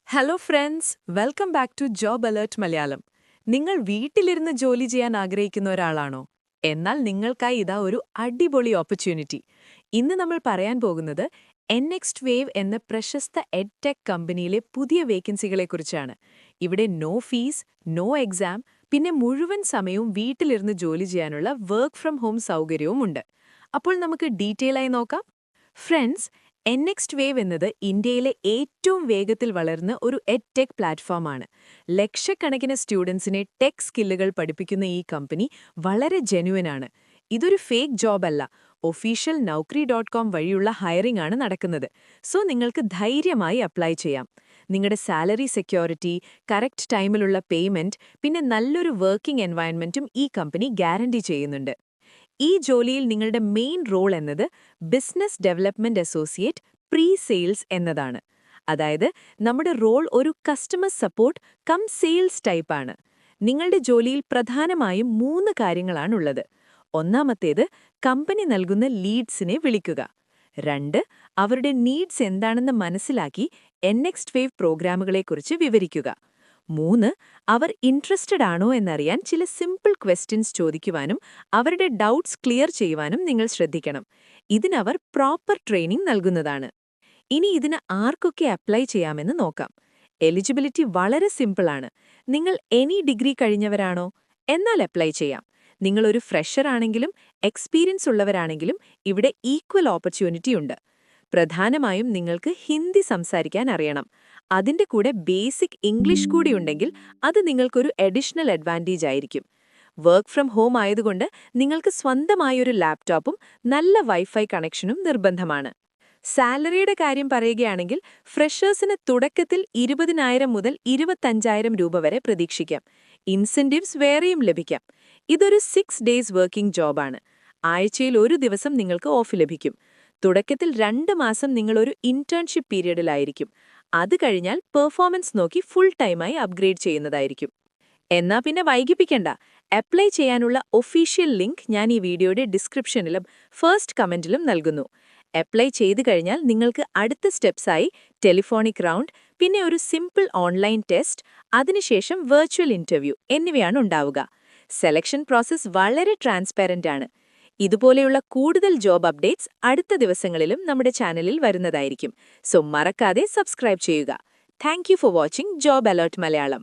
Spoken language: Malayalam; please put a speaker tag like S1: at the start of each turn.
S1: Hello friends, welcome back to job alert Malayalam. നിങ്ങൾ വീട്ടിലിരുന്ന് ജോലി ചെയ്യാൻ ആഗ്രഹിക്കുന്ന ഒരാളാണോ? എന്നാൽ നിങ്ങൾക്കായി ഇതാ ഒരു അടിപൊളി ഓപ്പർച്യൂണിറ്റി. ഇന്ന് നമ്മൾ പറയാൻ പോകുന്നത് നെക്സ്റ്റ് വേവ് എന്ന പ്രശസ്ത എഡ്ടെക് കമ്പനിയിലെ പുതിയ വേക്കൻസികളെക്കുറിച്ചാണ്. ഇവിടെ നോ ഫീസ്, നോ എക്സാം, പിന്നെ മുഴുവൻ സമയവും വീട്ടിലിരുന്ന് ജോലി ചെയ്യാനുള്ള വർക്ക് ഫ്രം ഹോം സൗകര്യവും ഉണ്ട്. അപ്പോൾ നമുക്ക് ഡീറ്റെയിൽ ആയി നോക്കാം. ഫ്രണ്ട്സ്, നെക്സ്റ്റ് വേവ് എന്നത് ഇന്ത്യയിലെ ഏറ്റവും വേഗത്തിൽ വളർന്ന ഒരു എഡ്ടെക് പ്ലാറ്റ്ഫോമാണ്. ലക്ഷക്കണക്കിന് സ്റ്റുഡൻസിനെ ടെക് സ്കില്ലുകൾ പഠിപ്പിക്കുന്ന ഈ കമ്പനി വളരെ ജെന്യുവനാണ്. ഇതൊരു ഫേക്ക് ജോബല്ല. ഒഫീഷ്യൽ Naukri.com വഴിയുള്ള ഹയറിംഗ് ആണ് നടക്കുന്നത്. സോ നിങ്ങൾക്ക് ധൈര്യമായി അപ്ലൈ ചെയ്യാം. നിങ്ങളുടെ സാലറി സെക്യൂരിറ്റി, കറക്റ്റ് ടൈമിലുള്ള പേയ്മെന്റ്, പിന്നെ നല്ലൊരു വർക്കിംഗ് എൻവയൺമെന്റും ഈ കമ്പനി ഗ്യാരണ്ടി ചെയ്യുന്നുണ്ട്. ഈ ജോലിയിൽ നിങ്ങളുടെ മെയിൻ റോൾ എന്നത് business development associate pre sales എന്നതാണ്. അതായത് നമ്മുടെ റോൾ ഒരു കസ്റ്റമർ സപ്പോർട്ട് കം സെയിൽസ് ടൈപ്പാണ്. നിങ്ങളുടെ ജോലിയിൽ പ്രധാനമായും 3 കാര്യങ്ങളാണുള്ളത്. ഒന്നാമത്തേത്, കമ്പനി നൽകുന്ന ലീഡ്സിനെ വിളിക്കുക. 2, അവരുടെ നീഡ്സ് എന്താണെന്ന് മനസ്സിലാക്കി നെക്സ്റ്റ് വേവ് പ്രോഗ്രാമുകളെക്കുറിച്ച് വിവരിക്കുക. 3, അവർ ഇൻട്രസ്റ്റഡ് ആണോ എന്നറിയാൻ ചില സിമ്പിൾ ക്വസ്റ്റ്യൻസ് ചോദിക്കുവാനും അവരുടെ ഡൗട്ട്സ് ക്ലിയർ ചെയ്യുവാനും നിങ്ങൾ ശ്രദ്ധിക്കണം. ഇതിനവർ പ്രോപ്പർ ട്രെയിനിംഗ് നൽകുന്നതാണ്. ഇനി ഇതിന് ആർക്കൊക്കെ അപ്ലൈ ചെയ്യാമെന്ന് നോക്കാം. എലിജിബിലിറ്റി വളരെ സിമ്പിളാണ്. നിങ്ങൾ എനി ഡിഗ്രി കഴിഞ്ഞവരാണോ? എന്നാൽ അപ്ലൈ ചെയ്യാം. നിങ്ങളൊരു ഫ്രഷർ ആണെങ്കിലും എക്സ്പീരിയൻസ് ഉള്ളവരാണെങ്കിലും ഇവിടെ ഈക്വൽ ഓപ്പർച്യൂണിറ്റി ഉണ്ട്. പ്രധാനമായും നിങ്ങൾക്ക് ഹിന്ദി സംസാരിക്കാൻ അറിയണം. അതിന്റെ കൂടെ ബേസിക് ഇംഗ്ലീഷ് കൂടി ഉണ്ടെങ്കിൽ അത് നിങ്ങൾക്കൊരു അഡീഷണൽ അഡ്വാൻറ്റേജ് ആയിരിക്കും. വർക്ക് ഫ്രം ഹോം ആയതുകൊണ്ട് നിങ്ങൾക്ക് സ്വന്തമായൊരു ലാപ്ടോപ്പും നല്ല വൈഫൈ കണക്ഷനും നിർബന്ധമാണ്. സാലറിയുടെ കാര്യം പറയുകയാണെങ്കിൽ ഫ്രഷേഴ്സിന് തുടക്കത്തിൽ 20,000 മുതൽ 25,000 രൂപ വരെ പ്രതീക്ഷിക്കാം. ഇൻസെന്റീവ്സ് വേറെയും ലഭിക്കാം. ഇതൊരു 6 ഡേയ്സ് വർക്കിംഗ് ജോബാണ്. ആഴ്ചയിൽ ഒരു ദിവസം നിങ്ങൾക്ക് ഓഫ് ലഭിക്കും. തുടക്കത്തിൽ 2 മാസം നിങ്ങളൊരു ഇന്റേൺഷിപ്പ് പീരീഡിലായിരിക്കും. അത് കഴിഞ്ഞാൽ പെർഫോമൻസ് നോക്കി ഫുൾ ടൈമായി അപ്ഗ്രേഡ് ചെയ്യുന്നതായിരിക്കും. എന്നാ പിന്നെ വൈകിപ്പിക്കണ്ട. അപ്ലൈ ചെയ്യാനുള്ള ഒഫീഷ്യൽ ലിങ്ക് ഞാൻ ഈ വീഡിയോയുടെ ഡിസ്ക്രിപ്ഷനിലും ഫസ്റ്റ് കമന്റിലും നൽകുന്നു. അപ്ലൈ ചെയ്തു കഴിഞ്ഞാൽ നിങ്ങൾക്ക് അടുത്ത സ്റ്റെപ്സായി ടെലിഫോണിക് റൗണ്ട്, പിന്നെ ഒരു സിമ്പിൾ ഓൺലൈൻ ടെസ്റ്റ്, അതിനുശേഷം വെർച്വൽ ഇന്റർവ്യൂ എന്നിവയാണ് ഉണ്ടാവുക. സെലക്ഷൻ പ്രോസസ് വളരെ ട്രാൻസ്പെറന്റ് ആണ്. ഇതുപോലെയുള്ള കൂടുതൽ ജോബ് അപ്ഡേറ്റ്സ് അടുത്ത ദിവസങ്ങളിലും നമ്മുടെ ചാനലിൽ വരുന്നതായിരിക്കും. സോ മറക്കാതെ സബ്സ്ക്രൈബ് ചെയ്യുക. Thank you for watching job alert Malayalam.